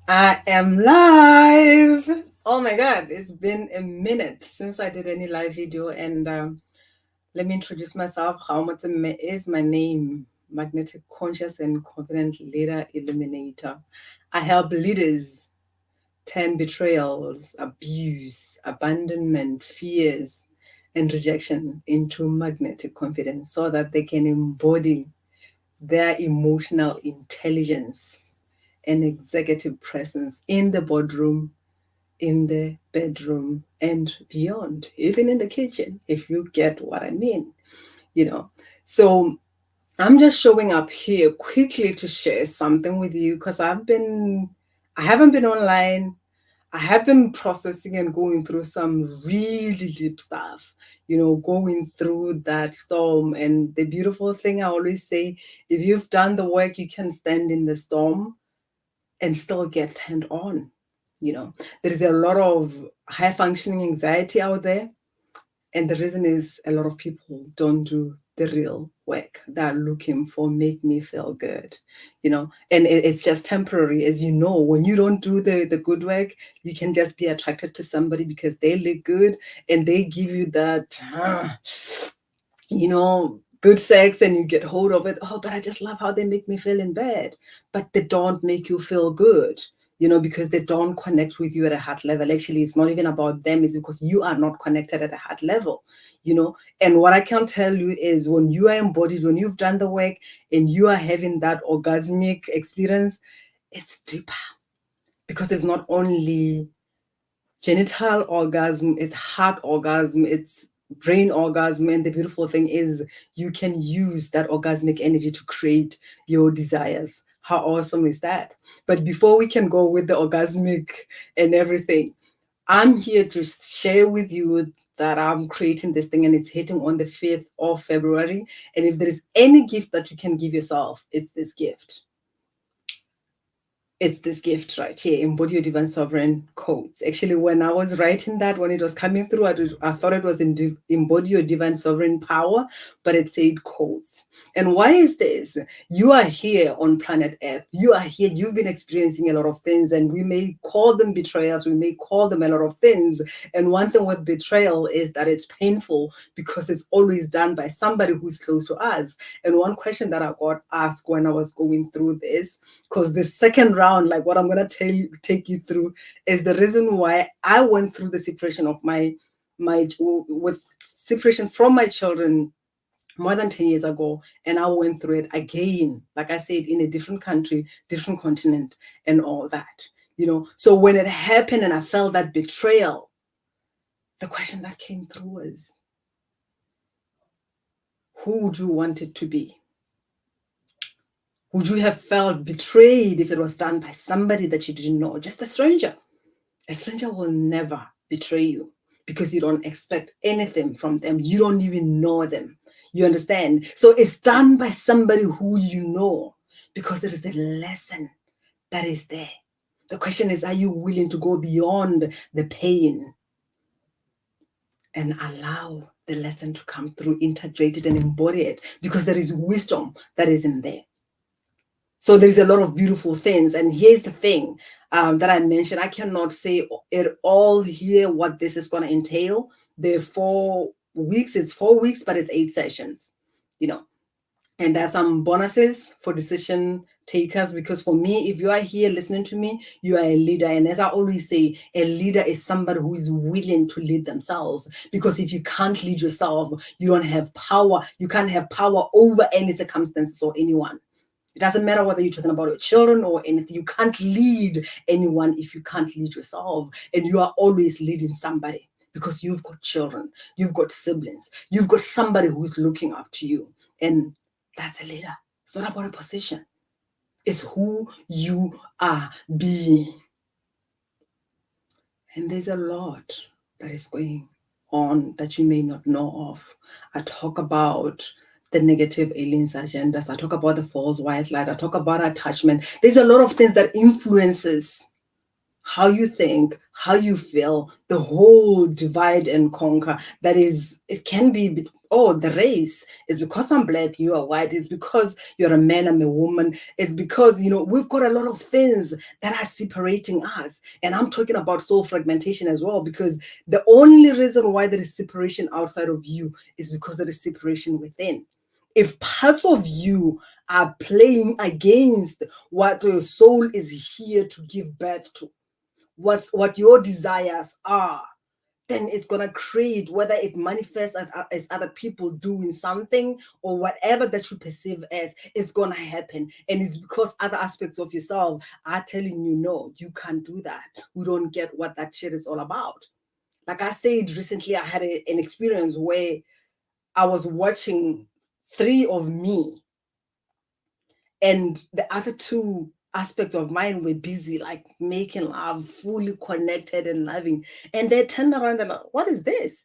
I am live. Oh my God, it's been a minute since I did any live video. And let me introduce myself. Haumatsime is my name, Magnetic Conscious and Confident Leader Illuminator. I help leaders turn betrayals, abuse, abandonment, fears, and rejection into magnetic confidence so that they can embody their emotional intelligence and executive presence in the boardroom, in the bedroom, and beyond, even in the kitchen, if you get what I mean, you know. So I'm just showing up here quickly to share something with you because I haven't been online. I have been processing and going through some really deep stuff, going through that storm. And the beautiful thing I always say, if you've done the work, you can stand in the storm and still get turned on. There is a lot of high functioning anxiety out there, and the reason is a lot of people don't do the real work. They're looking for make me feel good, and it's just temporary. As you know, when you don't do the good work, you can just be attracted to somebody because they look good and they give you that, good sex, and you get hold of it. Oh, but I just love how they make me feel in bed. But they don't make you feel good, because they don't connect with you at a heart level. Actually, it's not even about them, it's because you are not connected at a heart level, And what I can tell you is when you are embodied, when you've done the work and you are having that orgasmic experience, it's deeper because it's not only genital orgasm, it's heart orgasm, it's brain orgasm. And the beautiful thing is you can use that orgasmic energy to create your desires. How awesome is that? But before we can go with the orgasmic and everything, I'm here to share with you that I'm creating this thing and it's hitting on the 5th of February. And if there is any gift that you can give yourself, it's this gift. It's this gift right here, Embody Your Divine Sovereign Codes. Actually, when I was writing that, when it was coming through, I thought it was Embody Your Divine Sovereign Power, but it said codes. And why is this? You are here on planet Earth. You are here. You've been experiencing a lot of things, and we may call them betrayals. We may call them a lot of things. And one thing with betrayal is that it's painful because it's always done by somebody who's close to us. And one question that I got asked when I was going through this, because the second round, like what I'm going to take you through, is the reason why I went through the separation of my with separation from my children more than 10 years ago, and I went through it again, like I said, in a different country, different continent, and all that. So when it happened and I felt that betrayal, the question that came through was, who would you want it to be? Would you have felt betrayed if it was done by somebody that you didn't know, just a stranger? A stranger will never betray you because you don't expect anything from them. You don't even know them. You understand? So it's done by somebody who you know because there is a lesson that is there. The question is, are you willing to go beyond the pain and allow the lesson to come through, integrate it and embody it? Because there is wisdom that is in there. So there's a lot of beautiful things. And here's the thing that I mentioned. I cannot say it all here what this is going to entail. There are 4 weeks. It's 4 weeks, but it's 8 sessions, And there's some bonuses for decision takers, because for me, if you are here listening to me, you are a leader. And as I always say, a leader is somebody who is willing to lead themselves, because if you can't lead yourself, you don't have power. You can't have power over any circumstances or anyone. It doesn't matter whether you're talking about your children or anything. You can't lead anyone if you can't lead yourself. And you are always leading somebody because you've got children, you've got siblings, you've got somebody who's looking up to you. And that's a leader. It's not about a position. It's who you are being. And there's a lot that is going on that you may not know of. I talk about the negative aliens agendas. I talk about the false white light. I talk about attachment. There's a lot of things that influences how you think, how you feel, the whole divide and conquer. That is, it can be, oh, the race is because I'm black, you are white. It's because you're a man, I'm a woman. It's because, we've got a lot of things that are separating us. And I'm talking about soul fragmentation as well, because the only reason why there is separation outside of you is because there is separation within. If parts of you are playing against what your soul is here to give birth to, what your desires are, then it's going to create, whether it manifests as other people doing something or whatever that you perceive as, it's going to happen. And it's because other aspects of yourself are telling you, no, you can't do that. We don't get what that shit is all about. Like I said recently, I had an experience where I was watching 3 of me, and the other 2 aspects of mine were busy, like making love, fully connected and loving. And they turned around and like, what is this?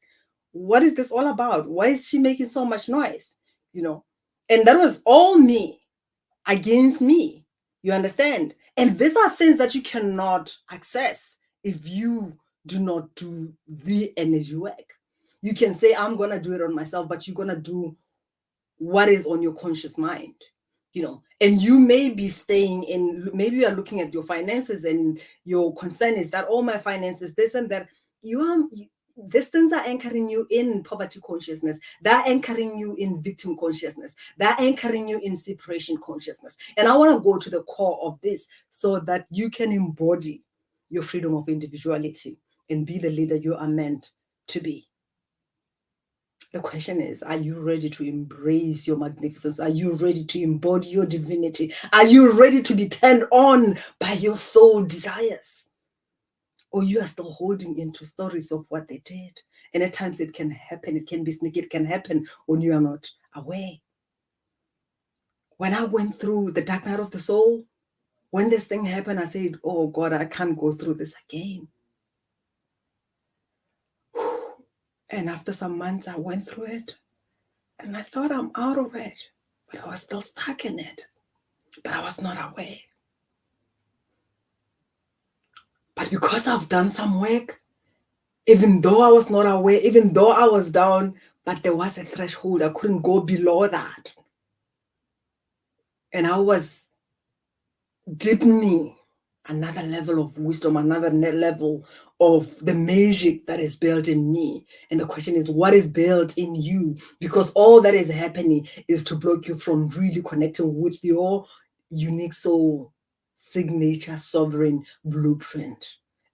What is this all about? Why is she making so much noise? And that was all me against me. You understand? And these are things that you cannot access if you do not do the energy work. You can say, I'm going to do it on myself, but you're going to do what is on your conscious mind. And you may be staying in, maybe you are looking at your finances and your concern is that all my finances, this and that. These things are anchoring you in poverty consciousness. They're anchoring you in victim consciousness. They're anchoring you in separation consciousness. And I want to go to the core of this so that you can embody your freedom of individuality and be the leader you are meant to be. The question is, are you ready to embrace your magnificence? Are you ready to embody your divinity? Are you ready to be turned on by your soul desires? Or you are still holding into stories of what they did? And at times it can happen, it can be sneaky, it can happen when you are not aware. When I went through the dark night of the soul, when this thing happened, I said, oh God, I can't go through this again. And after some months, I went through it. And I thought I'm out of it, but I was still stuck in it. But I was not aware. But because I've done some work, even though I was not aware, even though I was down, but there was a threshold. I couldn't go below that. And I was deepening another level of wisdom, another level of the magic that is built in me. And the question is, what is built in you? Because all that is happening is to block you from really connecting with your unique soul, signature, sovereign blueprint.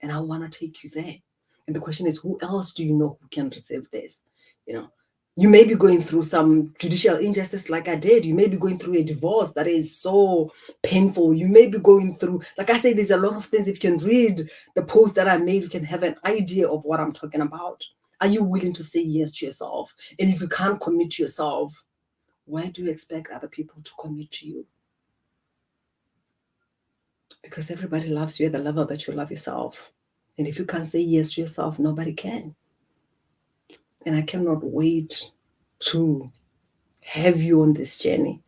And I want to take you there. And the question is, who else do you know who can receive this? You may be going through some judicial injustice like I did. You may be going through a divorce that is so painful. You may be going through, like I say, there's a lot of things. If you can read the post that I made, you can have an idea of what I'm talking about. Are you willing to say yes to yourself? And if you can't commit to yourself, why do you expect other people to commit to you? Because everybody loves you at the level that you love yourself. And if you can't say yes to yourself, nobody can. And I cannot wait to have you on this journey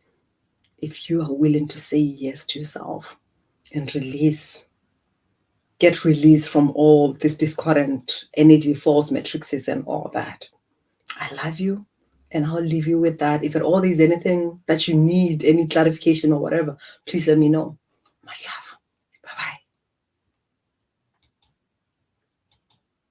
if you are willing to say yes to yourself and get released from all this discordant energy, false matrices and all that. I love you, and I'll leave you with that. If at all there's anything that you need, any clarification or whatever, please let me know. Much love.